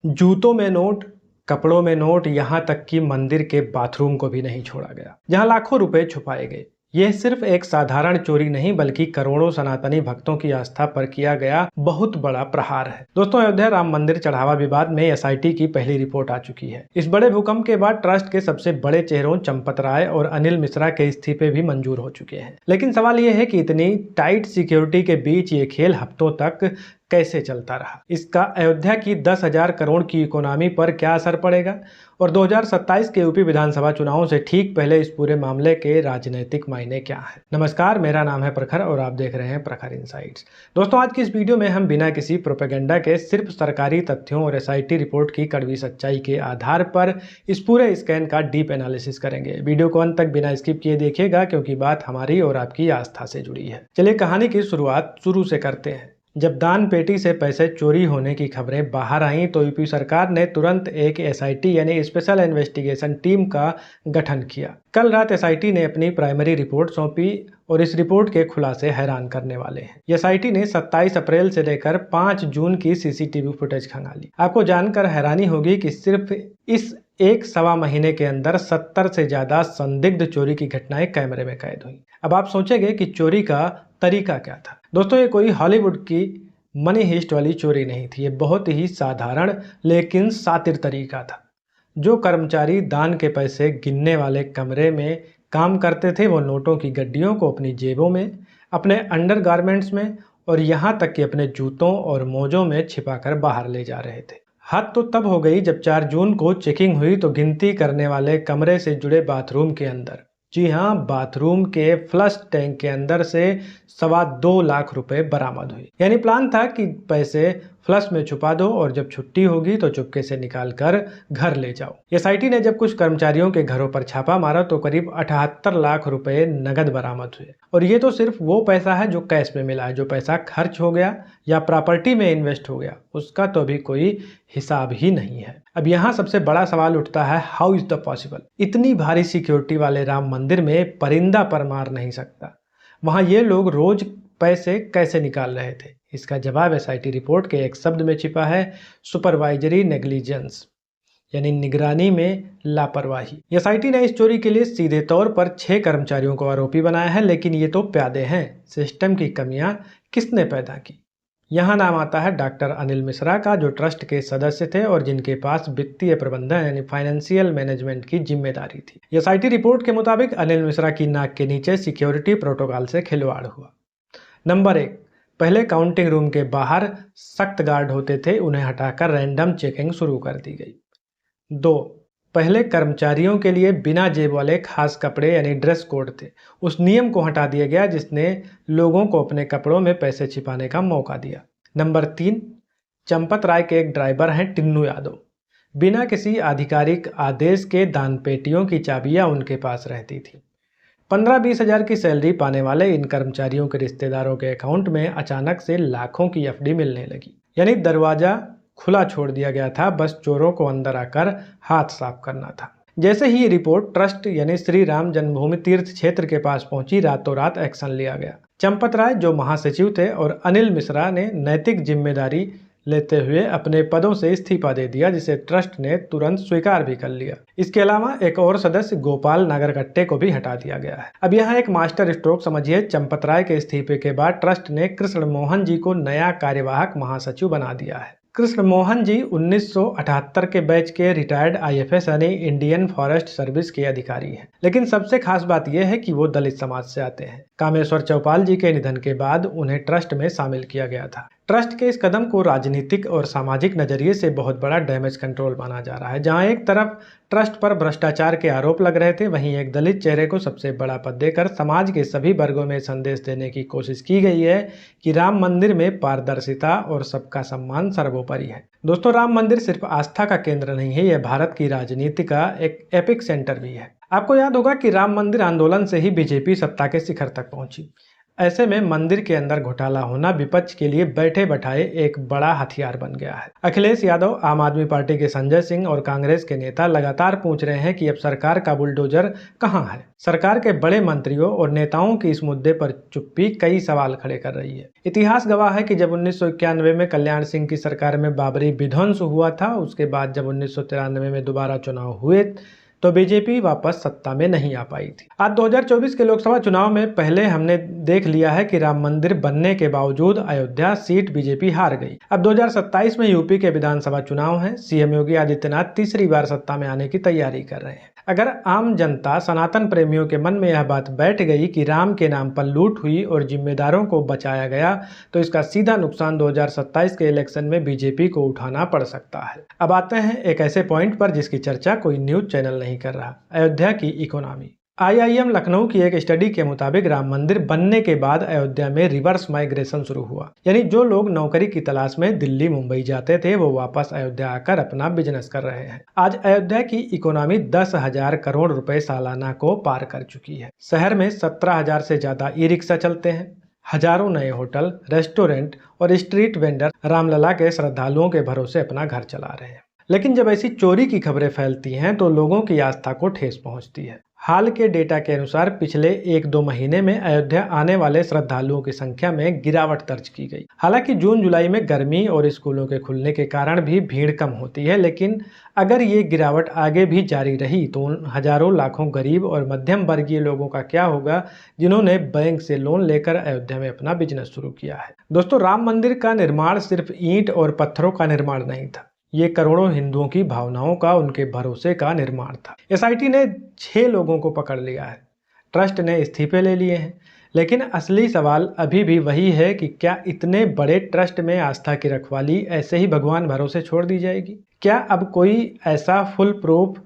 जूतों में नोट, कपड़ों में नोट, यहाँ तक कि मंदिर के बाथरूम को भी नहीं छोड़ा गया, जहां लाखों रुपए छुपाए गए। यह सिर्फ एक साधारण चोरी नहीं बल्कि करोड़ों सनातनी भक्तों की आस्था पर किया गया बहुत बड़ा प्रहार है। दोस्तों, अयोध्या राम मंदिर चढ़ावा विवाद में एसआईटी की पहली रिपोर्ट आ चुकी है। इस बड़े भूकंप के बाद ट्रस्ट के सबसे बड़े चेहरों चंपत राय और अनिल मिश्रा के इस्तीफे भी मंजूर हो चुके हैं। लेकिन सवाल यह है कि इतनी टाइट सिक्योरिटी के बीच ये खेल हफ्तों तक कैसे चलता रहा। इसका अयोध्या की 10,000 करोड़ की इकोनॉमी पर क्या असर पड़ेगा और 2027 के यूपी विधानसभा चुनावों से ठीक पहले इस पूरे मामले के राजनीतिक मायने क्या है। नमस्कार, मेरा नाम है प्रखर और आप देख रहे हैं प्रखर इनसाइट्स। दोस्तों, आज की इस वीडियो में हम बिना किसी प्रोपेगेंडा के सिर्फ सरकारी तथ्यों और एसआईटी रिपोर्ट की कड़वी सच्चाई के आधार पर इस पूरे स्कैन का डीप एनालिसिस करेंगे। वीडियो को अंत तक बिना स्किप किए देखिएगा क्योंकि बात हमारी और आपकी आस्था से जुड़ी है। चलिए कहानी की शुरुआत शुरू से करते हैं। जब दान पेटी से पैसे चोरी होने की खबरें बाहर आईं तो यूपी सरकार ने तुरंत एक एसआईटी यानी स्पेशल इन्वेस्टिगेशन टीम का गठन किया। कल रात एसआईटी ने अपनी प्राइमरी रिपोर्ट सौंपी और इस रिपोर्ट के खुलासे हैरान करने वाले हैं। एसआईटी ने 27 अप्रैल से लेकर 5 जून की सीसीटीवी फुटेज खंगाली। आपको जानकर हैरानी होगी कि सिर्फ इस एक सवा महीने के अंदर 70 से ज्यादा संदिग्ध चोरी की घटनाएं कैमरे में कैद हुई। अब आप सोचेंगे कि चोरी का तरीका क्या था। दोस्तों, ये कोई हॉलीवुड की मनी हिस्ट वाली चोरी नहीं थी। ये बहुत ही साधारण लेकिन शातिर तरीका था। जो कर्मचारी दान के पैसे गिनने वाले कमरे में काम करते थे वो नोटों की गड्डियों को अपनी जेबों में, अपने अंडरगारमेंट्स में और यहाँ तक कि अपने जूतों और मोजों में छिपाकर बाहर ले जा रहे थे। हद तो तब हो गई जब 4 जून को चेकिंग हुई तो गिनती करने वाले कमरे से जुड़े बाथरूम के अंदर, जी हाँ, बाथरूम के फ्लश टैंक के अंदर से 2.25 लाख रुपए बरामद हुए। यानी प्लान था कि पैसे फ्लश में छुपा दो और जब छुट्टी होगी तो चुपके से निकाल कर घर ले जाओ। एसआईटी ने जब कुछ कर्मचारियों के घरों पर छापा मारा तो करीब 78 लाख रुपए नगद बरामद हुए। और ये तो सिर्फ वो पैसा है जो कैश में मिला है। जो पैसा खर्च हो गया या प्रॉपर्टी में इन्वेस्ट हो गया उसका तो अभी कोई हिसाब ही नहीं है। अब यहाँ सबसे बड़ा सवाल उठता है, हाउ इज द पॉसिबल। इतनी भारी सिक्योरिटी वाले राम मंदिर में परिंदा पर मार नहीं सकता। वहां ये लोग रोज पैसे कैसे निकाल रहे थे? इसका जवाब एसआईटी रिपोर्ट के एक शब्द में छिपा है, सुपरवाइजरी नेग्लिजेंस, यानी निगरानी में लापरवाही। एसआईटी ने इस चोरी के लिए सीधे तौर पर 6 कर्मचारियों को आरोपी बनाया है, लेकिन ये तो प्यादे हैं। सिस्टम की कमियां किसने पैदा की? यहाँ नाम आता है डॉक्टर अनिल मिश्रा का, जो ट्रस्ट के सदस्य थे और जिनके पास वित्तीय प्रबंधन यानी फाइनेंशियल मैनेजमेंट की जिम्मेदारी थी। एसआईटी रिपोर्ट के मुताबिक अनिल मिश्रा की नाक के नीचे सिक्योरिटी प्रोटोकॉल से खिलवाड़ हुआ। नंबर 1, पहले काउंटिंग रूम के बाहर सख्त गार्ड होते थे, उन्हें हटाकर रैंडम चेकिंग शुरू कर दी गई। 2, पहले कर्मचारियों के लिए बिना जेब वाले खास कपड़े यानी ड्रेस कोड थे। उस नियम को हटा दिया गया जिसने लोगों को अपने कपड़ों में पैसे छिपाने का मौका दिया। नंबर 3, चंपत राय के एक ड्राइवर हैं टिन्नू यादव। बिना किसी आधिकारिक आदेश के दान पेटियों की चाबियां उनके पास रहती थी। 15-20 हजार की सैलरी पाने वाले इन कर्मचारियों के रिश्तेदारों के अकाउंट में अचानक से लाखों की एफडी मिलने लगी। यानी दरवाजा खुला छोड़ दिया गया था, बस चोरों को अंदर आकर हाथ साफ करना था। जैसे ही ये रिपोर्ट ट्रस्ट यानी श्री राम जन्मभूमि तीर्थ क्षेत्र के पास पहुंची, रातों रात एक्शन लिया गया। चंपत राय जो महासचिव थे और अनिल मिश्रा ने नैतिक जिम्मेदारी लेते हुए अपने पदों से इस्तीफा दे दिया, जिसे ट्रस्ट ने तुरंत स्वीकार भी कर लिया। इसके अलावा एक और सदस्य गोपाल नागरकट्टे को भी हटा दिया गया है। अब यहाँ एक मास्टर स्ट्रोक समझिए। चंपत राय के इस्तीफे के बाद ट्रस्ट ने कृष्ण मोहन जी को नया कार्यवाहक महासचिव बना दिया है। कृष्ण मोहन जी 1978 के बैच के रिटायर्ड आईएफएस यानी इंडियन फॉरेस्ट सर्विस के अधिकारी हैं। लेकिन सबसे खास बात यह है कि वो दलित समाज से आते हैं। कामेश्वर चौपाल जी के निधन के बाद उन्हें ट्रस्ट में शामिल किया गया था। ट्रस्ट के इस कदम को राजनीतिक और सामाजिक नजरिए से बहुत बड़ा डैमेज कंट्रोल माना जा रहा है। जहां एक तरफ ट्रस्ट पर भ्रष्टाचार के आरोप लग रहे थे, वहीं एक दलित चेहरे को सबसे बड़ा पद देकर समाज के सभी वर्गों में संदेश देने की कोशिश की गई है कि राम मंदिर में पारदर्शिता और सबका सम्मान सर्वोपरि है। दोस्तों, राम मंदिर सिर्फ आस्था का केंद्र नहीं है, यह भारत की राजनीति का एक एपिक सेंटर भी है। आपको याद होगा कि राम मंदिर आंदोलन से ही बीजेपी सत्ता के शिखर तक पहुंची। ऐसे में मंदिर के अंदर घोटाला होना विपक्ष के लिए बैठे बैठाए एक बड़ा हथियार बन गया है। अखिलेश यादव, आम आदमी पार्टी के संजय सिंह और कांग्रेस के नेता लगातार पूछ रहे हैं कि अब सरकार का बुलडोजर कहां है। सरकार के बड़े मंत्रियों और नेताओं की इस मुद्दे पर चुप्पी कई सवाल खड़े कर रही है। इतिहास गवाह है कि जब 1991 में कल्याण सिंह की सरकार में बाबरी विध्वंस हुआ था, उसके बाद जब 1993 में दोबारा चुनाव हुए तो बीजेपी वापस सत्ता में नहीं आ पाई थी। आज 2024 के लोकसभा चुनाव में पहले हमने देख लिया है कि राम मंदिर बनने के बावजूद अयोध्या सीट बीजेपी हार गई। अब 2027 में यूपी के विधानसभा चुनाव हैं। सीएम योगी आदित्यनाथ तीसरी बार सत्ता में आने की तैयारी कर रहे हैं। अगर आम जनता, सनातन प्रेमियों के मन में यह बात बैठ गई कि राम के नाम पर लूट हुई और जिम्मेदारों को बचाया गया, तो इसका सीधा नुकसान 2027 के इलेक्शन में बीजेपी को उठाना पड़ सकता है। अब आते हैं एक ऐसे पॉइंट पर जिसकी चर्चा कोई न्यूज चैनल नहीं कर रहा, अयोध्या की इकोनॉमी। IIM लखनऊ की एक स्टडी के मुताबिक राम मंदिर बनने के बाद अयोध्या में रिवर्स माइग्रेशन शुरू हुआ, यानी जो लोग नौकरी की तलाश में दिल्ली, मुंबई जाते थे वो वापस अयोध्या आकर अपना बिजनेस कर रहे हैं। आज अयोध्या की इकोनॉमी 10,000 करोड़ रुपए सालाना को पार कर चुकी है। शहर में 17,000 से ज्यादा ई रिक्शा चलते हैं। हजारों नए होटल, रेस्टोरेंट और स्ट्रीट वेंडर रामलला के श्रद्धालुओं के भरोसे अपना घर चला रहे हैं। लेकिन जब ऐसी चोरी की खबरें फैलती हैं तो लोगों की आस्था को ठेस पहुंचती है। हाल के डेटा के अनुसार पिछले 1-2 महीने में अयोध्या आने वाले श्रद्धालुओं की संख्या में गिरावट दर्ज की गई। हालांकि जून जुलाई में गर्मी और स्कूलों के खुलने के कारण भी भीड़ कम होती है, लेकिन अगर ये गिरावट आगे भी जारी रही तो उन हजारों लाखों गरीब और मध्यम वर्गीय लोगों का क्या होगा जिन्होंने बैंक से लोन लेकर अयोध्या में अपना बिजनेस शुरू किया है। दोस्तों, राम मंदिर का निर्माण सिर्फ ईंट और पत्थरों का निर्माण नहीं था, ये करोड़ों हिंदुओं की भावनाओं का, उनके भरोसे का निर्माण था। एसआईटी ने 6 लोगों को पकड़ लिया है, ट्रस्ट ने इस्तीफे ले लिए हैं, लेकिन असली सवाल अभी भी वही है कि क्या इतने बड़े ट्रस्ट में आस्था की रखवाली ऐसे ही भगवान भरोसे छोड़ दी जाएगी? क्या अब कोई ऐसा full proof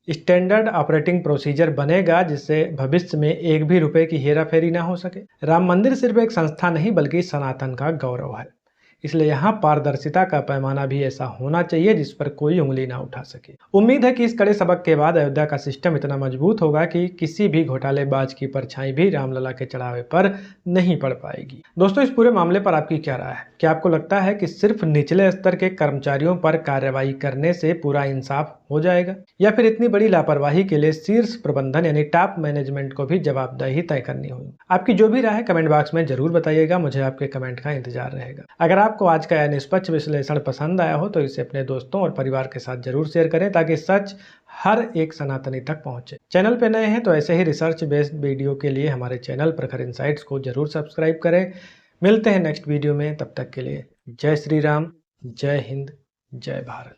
standard operating procedure बनेगा जिससे भविष्य में एक भी रुपए की हेराफेरी ना हो सके? राम मंदिर सिर्फ एक संस्था नहीं बल्कि सनातन का गौरव है, इसलिए यहाँ पारदर्शिता का पैमाना भी ऐसा होना चाहिए जिस पर कोई उंगली ना उठा सके। उम्मीद है कि इस कड़े सबक के बाद अयोध्या का सिस्टम इतना मजबूत होगा कि किसी भी घोटालेबाज की परछाई भी रामलला के चढ़ावे पर नहीं पड़ पाएगी। दोस्तों, इस पूरे मामले पर आपकी क्या राय है? क्या आपको लगता है कि सिर्फ निचले स्तर के कर्मचारियों पर कार्रवाई करने से पूरा इंसाफ हो जाएगा, या फिर इतनी बड़ी लापरवाही के लिए शीर्ष प्रबंधन यानी टॉप मैनेजमेंट को भी जवाबदेही तय करनी होगी? आपकी जो भी राय है कमेंट बॉक्स में जरूर बताइएगा, मुझे आपके कमेंट का इंतजार रहेगा। अगर आपको आज का यह निष्पक्ष विश्लेषण पसंद आया हो तो इसे अपने दोस्तों और परिवार के साथ जरूर शेयर करें ताकि सच हर एक सनातनी तक पहुंचे। चैनल पे नए हैं तो ऐसे ही रिसर्च बेस्ड वीडियो के लिए हमारे चैनल प्रखर इनसाइट्स को जरूर सब्सक्राइब करें। मिलते हैं नेक्स्ट वीडियो में, तब तक के लिए जय श्री राम, जय हिंद, जय भारत।